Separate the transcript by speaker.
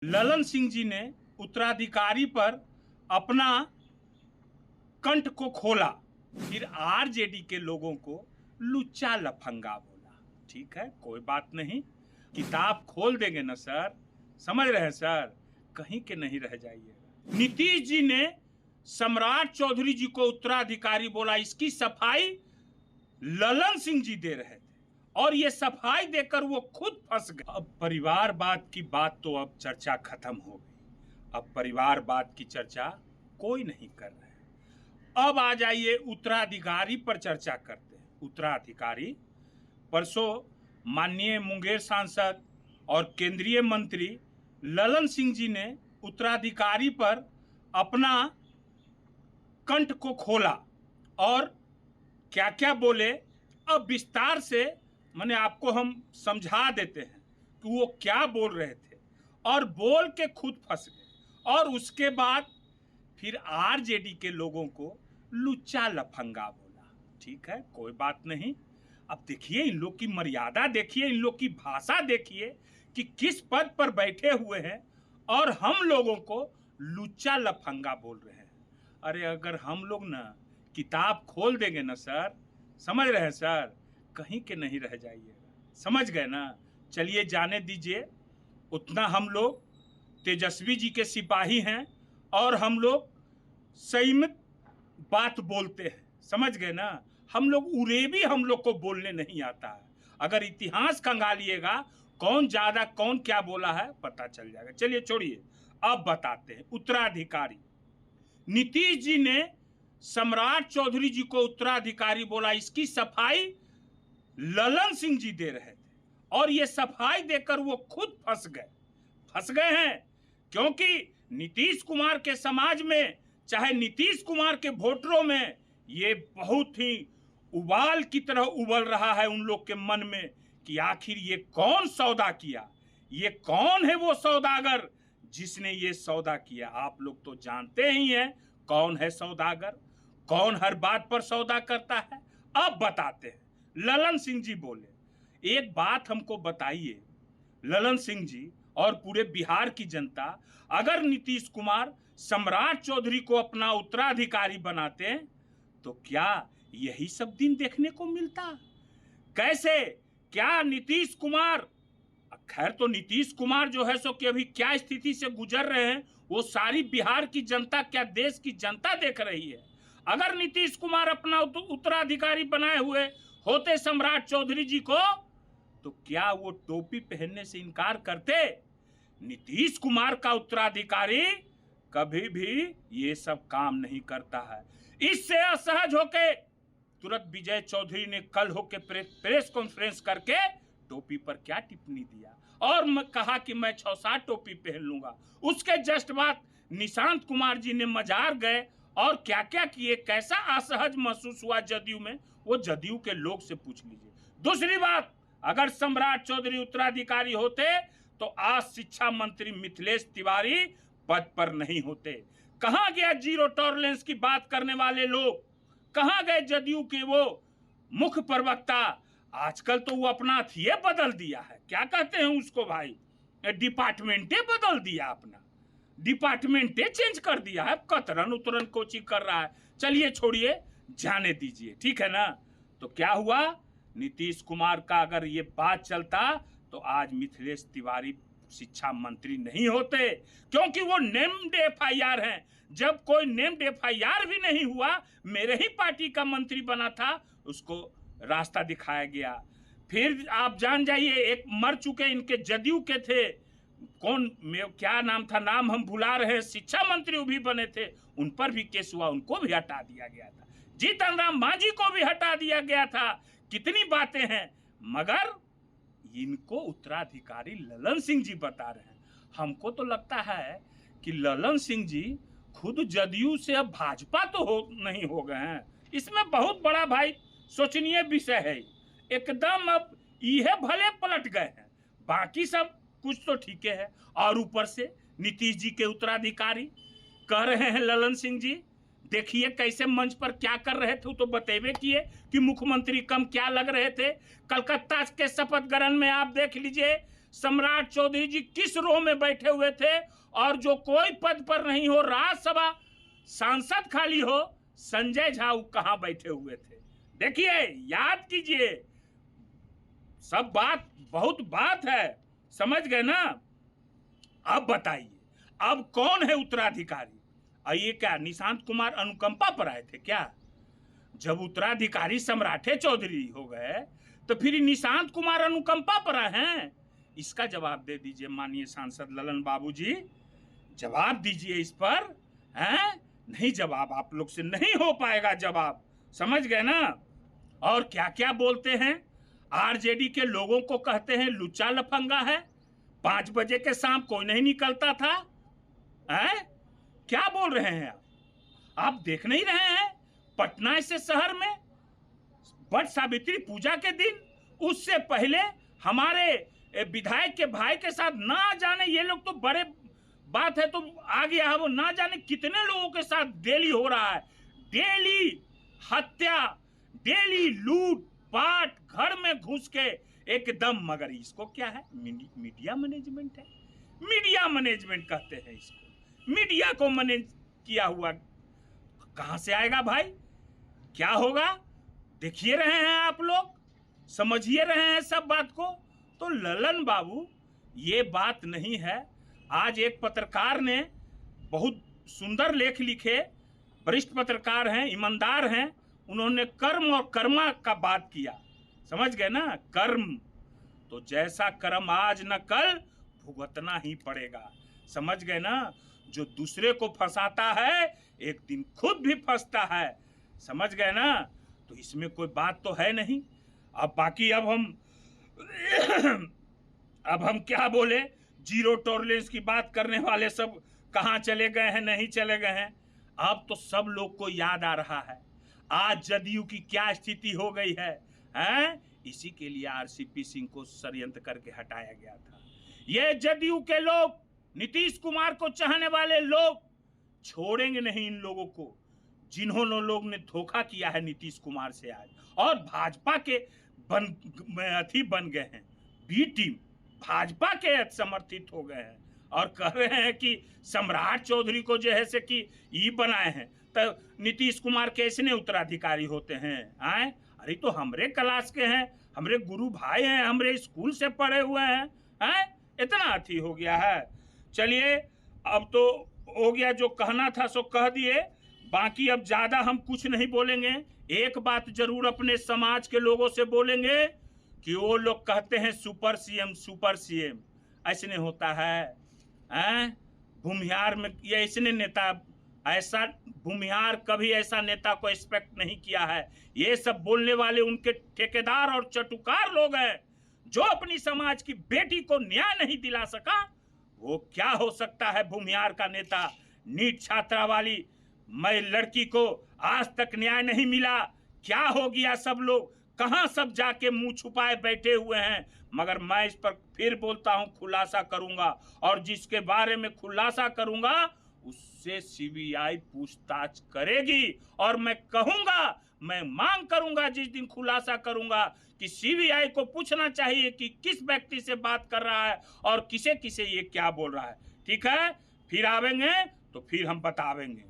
Speaker 1: ललन सिंह जी ने उत्तराधिकारी पर अपना कंठ को खोला, फिर आरजेडी के लोगों को लुच्चा लफंगा बोला। ठीक है, कोई बात नहीं, किताब खोल देंगे ना सर, समझ रहे हैं सर, कहीं के नहीं रह जाइएगा। नीतीश जी ने सम्राट चौधरी जी को उत्तराधिकारी बोला, इसकी सफाई ललन सिंह जी दे रहे थे और ये सफाई देकर वो खुद फंस गए। अब परिवारवाद की बात तो अब चर्चा खत्म हो गई, अब परिवारवाद की चर्चा कोई नहीं कर रहा है। अब आ जाइए उत्तराधिकारी पर चर्चा करते हैं। उत्तराधिकारी परसों माननीय मुंगेर सांसद और केंद्रीय मंत्री ललन सिंह जी ने उत्तराधिकारी पर अपना कंठ को खोला और क्या क्या बोले, अब विस्तार से मैंने आपको हम समझा देते हैं कि वो क्या बोल रहे थे और बोल के खुद फंस गए और उसके बाद फिर आरजेडी के लोगों को लुच्चा लफंगा बोला। ठीक है, कोई बात नहीं। अब देखिए इन लोग की मर्यादा देखिए, इन लोग की भाषा देखिए कि किस पद पर बैठे हुए हैं और हम लोगों को लुच्चा लफंगा बोल रहे हैं। अरे अगर हम लोग ना किताब खोल देंगे ना सर, समझ रहे हैं सर, कहीं के नहीं रह जाइएगा, समझ गए ना। चलिए जाने दीजिए, उतना हम लोग तेजस्वी जी के सिपाही हैं और हम लोग संयमित बात बोलते हैं, समझ गए ना। हम लोग उरेबी हम लोग को बोलने नहीं आता है। अगर इतिहास खंगालिएगा कौन ज्यादा कौन क्या बोला है पता चल जाएगा। चलिए छोड़िए, अब बताते हैं। उत्तराधिकारी नीतीश जी ने सम्राट चौधरी जी को उत्तराधिकारी बोला, इसकी सफाई ललन सिंह जी दे रहे थे और ये सफाई देकर वो खुद फंस गए हैं। क्योंकि नीतीश कुमार के समाज में, चाहे नीतीश कुमार के वोटरों में, ये बहुत ही उबाल की तरह उबल रहा है उन लोग के मन में कि आखिर ये कौन सौदा किया, ये कौन है वो सौदागर जिसने ये सौदा किया। आप लोग तो जानते ही हैं कौन है सौदागर, कौन हर बात पर सौदा करता है। अब बताते हैं। ललन सिंह जी बोले, एक बात हमको बताइए ललन सिंह जी और पूरे बिहार की जनता, अगर नीतीश कुमार सम्राट चौधरी को अपना उत्तराधिकारी बनाते तो क्या यही सब दिन देखने को मिलता? कैसे, क्या नीतीश कुमार, खैर तो नीतीश कुमार जो है सो कि अभी क्या स्थिति से गुजर रहे हैं वो सारी बिहार की जनता, क्या देश की जनता देख रही है। अगर नीतीश कुमार अपना उत्तराधिकारी बनाए हुए होते सम्राट चौधरी जी को, तो क्या वो टोपी पहनने से इनकार करते? नीतीश कुमार का उत्तराधिकारी कभी भी ये सब काम नहीं करता है। इससे असहज होके तुरंत विजय चौधरी ने कल होके प्रेस कॉन्फ्रेंस करके टोपी पर क्या टिप्पणी दिया और कहा कि मैं 6-7 टोपी पहन लूंगा। उसके जस्ट बाद निशांत कुमार जी ने मजार गए और क्या क्या किए, कैसा असहज महसूस हुआ जदयू में, वो जदयू के लोग से पूछ लीजिए। दूसरी बात, अगर सम्राट चौधरी उत्तराधिकारी होते तो आज शिक्षा मंत्री मिथिलेश तिवारी पद पर नहीं होते। कहां गया जीरो टॉलरेंस की बात करने वाले लोग, कहां गए जदयू के वो मुख्य प्रवक्ता? आजकल तो वो अपना थिए बदल दिया है, क्या कहते हैं उसको भाई, डिपार्टमेंटे बदल दिया, अपना डिपार्टमेंटे चेंज कर दिया है, कतरन उतरन कोचिंग कर रहा है। चलिए छोड़िए, जाने दीजिए, ठीक है ना। तो क्या हुआ, नीतीश कुमार का अगर ये बात चलता तो आज मिथिलेश तिवारी शिक्षा मंत्री नहीं होते, क्योंकि वो नेम्ड एफआईआर हैं। जब कोई नेम्ड एफआईआर भी नहीं हुआ, मेरे ही पार्टी का मंत्री बना था, उसको रास्ता दिखाया गया। फिर आप जान जाइए, एक मर चुके इनके जदयू के थे, कौन क्या नाम था, नाम हम भुला रहे हैं, शिक्षा मंत्री वो भी बने थे, उन पर भी केस हुआ, उनको भी हटा दिया गया था। जीतन राम मांझी को भी हटा दिया गया था। कितनी बातें हैं, मगर इनको उत्तराधिकारी ललन सिंह जी बता रहे हैं। हमको तो लगता है कि ललन सिंह जी खुद जदयू से अब भाजपा तो नहीं हो गए हैं। इसमें बहुत बड़ा भाई सोचनीय विषय है एकदम। अब यह भले पलट गए हैं, बाकी सब कुछ तो ठीक है, और ऊपर से नीतीश जी के उत्तराधिकारी कह रहे हैं ललन सिंह जी, देखिए कैसे मंच पर क्या कर रहे थे, तो बतेबे किए कि मुख्यमंत्री कम क्या लग रहे थे। कलकत्ता के शपथ ग्रहण में आप देख लीजिए, सम्राट चौधरी जी किस रो में बैठे हुए थे, और जो कोई पद पर नहीं हो, राज्यसभा सांसद खाली हो, संजय झा कहां बैठे हुए थे। देखिए, याद कीजिए, सब बात बहुत बात है, समझ गए ना। अब बताइए, अब कौन है उत्तराधिकारी? ये क्या निशांत कुमार अनुकंपा पर आए थे क्या? जब उत्तराधिकारी सम्राटे चौधरी हो गए तो फिर निशांत कुमार अनुकंपा पर आए हैं? इसका जवाब दे दीजिए माननीय सांसद ललन बाबू जी, जवाब दीजिए इस पर। हैं? नहीं, जवाब आप लोग से नहीं हो पाएगा जवाब, समझ गए ना। और क्या क्या बोलते हैं, आरजेडी के लोगों को कहते हैं लुच्चा लफंगा है, 5 बजे के शाम कोई नहीं निकलता था। हैं? क्या बोल रहे हैं आप देख नहीं रहे हैं? पटना से शहर में वट सावित्री पूजा के दिन, उससे पहले हमारे विधायक के भाई के साथ ना जाने, ये लोग तो बड़े बात है तो आ गया है, वो ना जाने कितने लोगों के साथ डेली हो रहा है, डेली हत्या, डेली लूट पाट, घर में घुस के एकदम। मगर इसको क्या है? मीडिया मैनेजमेंट है, मीडिया मैनेजमेंट कहते हैं इसको। मीडिया को मैनेज किया हुआ कहां से आएगा भाई? क्या होगा देखिए रहे हैं आप लोग, समझिए रहे हैं सब बात को। तो ललन बाबू, ये बात नहीं है। आज एक पत्रकार ने बहुत सुंदर लेख लिखे, वरिष्ठ पत्रकार हैं, ईमानदार हैं, उन्होंने कर्म और कर्मा का बात किया, समझ गए ना। कर्म तो जैसा कर्म आज न कल भुगतना ही पड़ेगा, समझ गए ना। जो दूसरे को फंसाता है एक दिन खुद भी फंसता है, समझ गए ना। तो इसमें कोई बात तो है नहीं। अब बाकी अब हम क्या बोले, जीरो टॉलरेंस की बात करने वाले सब कहाँ चले गए हैं, नहीं चले गए हैं। अब तो सब लोग को याद आ रहा है आज जदयू की क्या स्थिति हो गई है, हैं? इसी के लिए आरसीपी सिंह को षड्यंत्र करके हटाया गया था। ये जदयू के लोग, नीतीश कुमार को चाहने वाले लोग छोड़ेंगे नहीं इन लोगों को, जिन्होंने लोग ने धोखा किया है नीतीश कुमार से आज, और भाजपा के बन गए हैं, बी टीम भाजपा के समर्थित हो गए हैं, और कह रहे हैं कि सम्राट चौधरी को जो है से कि ये बनाए हैं, तो नीतीश कुमार कैसे उत्तराधिकारी होते हैं? आए, अरे तो हमरे क्लास के हैं, हमरे गुरु भाई हैं, हमरे स्कूल से पढ़े हुए हैं, इतना अथी हो गया है। चलिए, अब तो हो गया, जो कहना था सो कह दिए, बाकी अब ज्यादा हम कुछ नहीं बोलेंगे। एक बात जरूर अपने समाज के लोगों से बोलेंगे कि वो लोग कहते हैं सुपर सीएम, सुपर सीएम, ऐसे नहीं होता है। भूमिहार में ये ऐसे नेता, ऐसा भूमिहार कभी ऐसा नेता को एक्सपेक्ट नहीं किया है। ये सब बोलने वाले उनके ठेकेदार और चटुकार लोग हैं, जो अपनी समाज की बेटी को न्याय नहीं दिला सका, वो क्या हो सकता है भूमिहार का नेता? नीट छात्रा वाली मैं लड़की को आज तक न्याय नहीं मिला, क्या हो गया? सब लोग कहां सब जाके मुंह छुपाए बैठे हुए हैं। मगर मैं इस पर फिर बोलता हूं, खुलासा करूंगा, और जिसके बारे में खुलासा करूंगा उससे सीबीआई पूछताछ करेगी। और मैं कहूंगा, मैं मांग करूंगा जिस दिन खुलासा करूंगा कि सीबीआई को पूछना चाहिए कि किस व्यक्ति से बात कर रहा है और किसे किसे ये क्या बोल रहा है। ठीक है, फिर आवेंगे तो फिर हम बतावेंगे।